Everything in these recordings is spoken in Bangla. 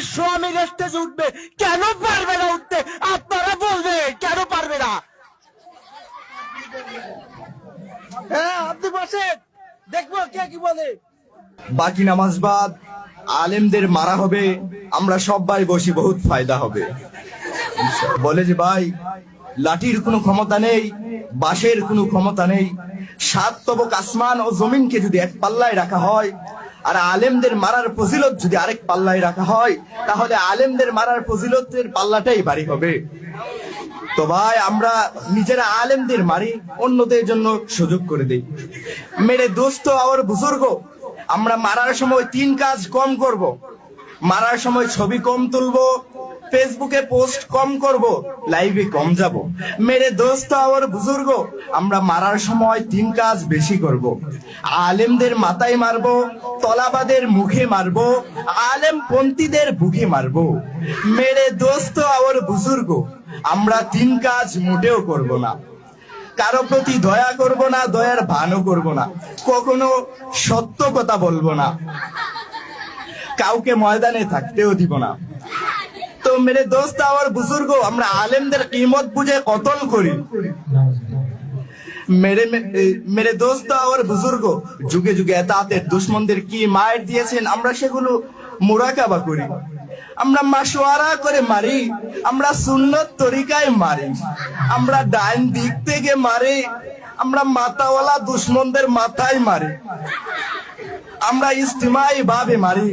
বিশ্বআমি স্টেজে উঠবে, কেন পারবে না উঠতে? আপনারা বলবে কেন পারবে না? হ্যাঁ, আপনি বসেন, দেখবো কে কি বলে। বাকি নামাজ বাদ আলেমদের মারা হবে, আমরা সবাই বসি, বহুত ফায়দা হবে। বলে যে ভাই, লাঠির কোনো ক্ষমতা নেই, বাঁশের কোনো ক্ষমতা নেই। সাত তবক আসমান ও জমিনকে যদি এক পাল্লায় রাখা হয়, আর আলেমদের মারার ফজিলত যদি আরেক পাল্লায় রাখা হয়, তাহলে আলেমদের মারার ফজিলতের পাল্লাটাই ভারী হবে। তো ভাই, আমরা নিজেরা আলেমদের মারি, অন্যদের জন্য সুযোগ করে দেই। মেরে দোস্ত আর বুজুর্গ, আমরা মারার সময় তিন কাজ কম করব। মারার সময় ছবি কম তুলবো, ফেসবুকে পোস্ট কম করব, লাইভে কম যাব। মেরে দোস্ত আর বুজুর্গ, আমরা মারার সময় তিন কাজ বেশি করব। আলেমদের মাথায় মারবো, তলাবাদের মুখে মারবো, আলেম পন্থীদের বুকে মারবো। মেরে দোস্ত আর বুজুর্গ, আমরা তিন কাজ মোটেও করব না। কারো প্রতি দয়া করব না, দয়ার ভানও করব না, কখনো সত্য কথা বলবো না, কাউকে ময়দানে থাকতেও দিব না। তো মেরে দোস্ত আর বুজুর্গ, আমরা আলেমদের কিমত বুঝে কতল করি। মেরে দোস্ত আর বুজুর্গ, যুগে যুগে এতাতের দুশ্মনদের কি মায়ের দিয়েছেন, আমরা সেগুলো মুরাকাবা করি। আমরা মাশওয়ারা করে মারি, আমরা সুন্নত তরিকায় মারি, আমরা ডাইন দিক থেকে মারি, আমরা মাথাওয়ালা দুশ্মনদের মাথায় মারি, আমরা ইজতিমাই ভাবে মারি।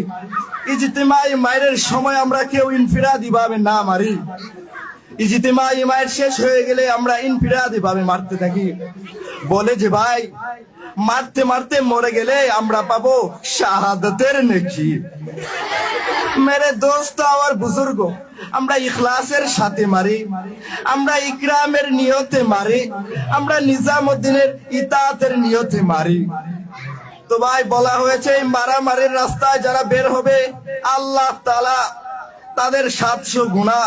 ইজতিমাই মায়ের সময় আমরা কেউ ইনফিরাদি ভাবে না মারি। ইজতিমাই মায়ের শেষ হয়ে গেলে আমরা ইনফিরাদি ভাবে মারতে থাকি। বলে যে ভাই, মারতে মারতে মরে গেলে আমরা পাবো শাহাদাতের নেকি। মেরে দোস্ত আর বুজুর্গ, আমরা ইখলাসের সাথে মারি, আমরা ইকরামের নিয়তে মারি, আমরা নিজামুদ্দিনের ইতাআতের নিয়তে মারি। তো ভাই, বলা হয়েছে এই মারামারির রাস্তায় যারা বের হবে, আল্লাহ তাআলা তাদের 700 গুনাহ,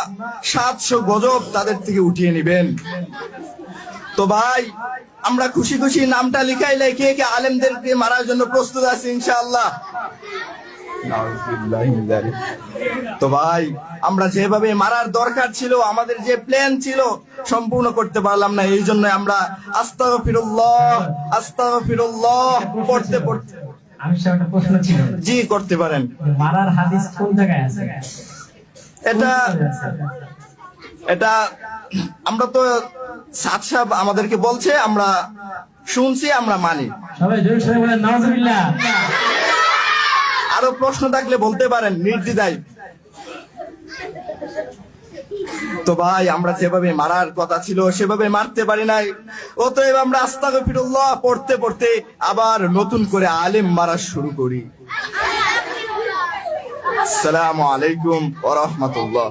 700 গজব তাদের থেকে উঠিয়ে নেবেন। তো ভাই, আমরা খুশি খুশি নামটা লিখাইলে কে কে আলেমদেরকে মারার জন্য প্রস্তুত আছি ইনশাআল্লাহ? তো ভাই, আমরা যেভাবে মারার দরকার ছিল, আমাদের যে প্ল্যান ছিল, সম্পূর্ণ করতে পারলাম না। এই জন্য আমরা আস্তাগফিরুল্লাহ আস্তাগফিরুল্লাহ পড়তে পড়তে। আমি একটা প্রশ্ন ছিল। জি, করতে পারেন। মারার হাদিস কোন জায়গায় আছে? এটা আমরা তো সাদ সাহেব আমাদেরকে বলছে, আমরা শুনছি, আমরা মানি। সবাই জোরে সরে বলেন নাউজুবিল্লাহ। আরো প্রশ্ন থাকলে বলতে পারেন নির্দ্বিধায়। তো ভাই, আমরা যেভাবে মারার কথা ছিল সেভাবে মারতে পারি নাই, অতএব আমরা আস্তাগফিরুল্লাহ পড়তে পড়তে আবার নতুন করে আলেম মারা শুরু করি। আসসালামু আলাইকুম ওয়া রাহমাতুল্লাহ।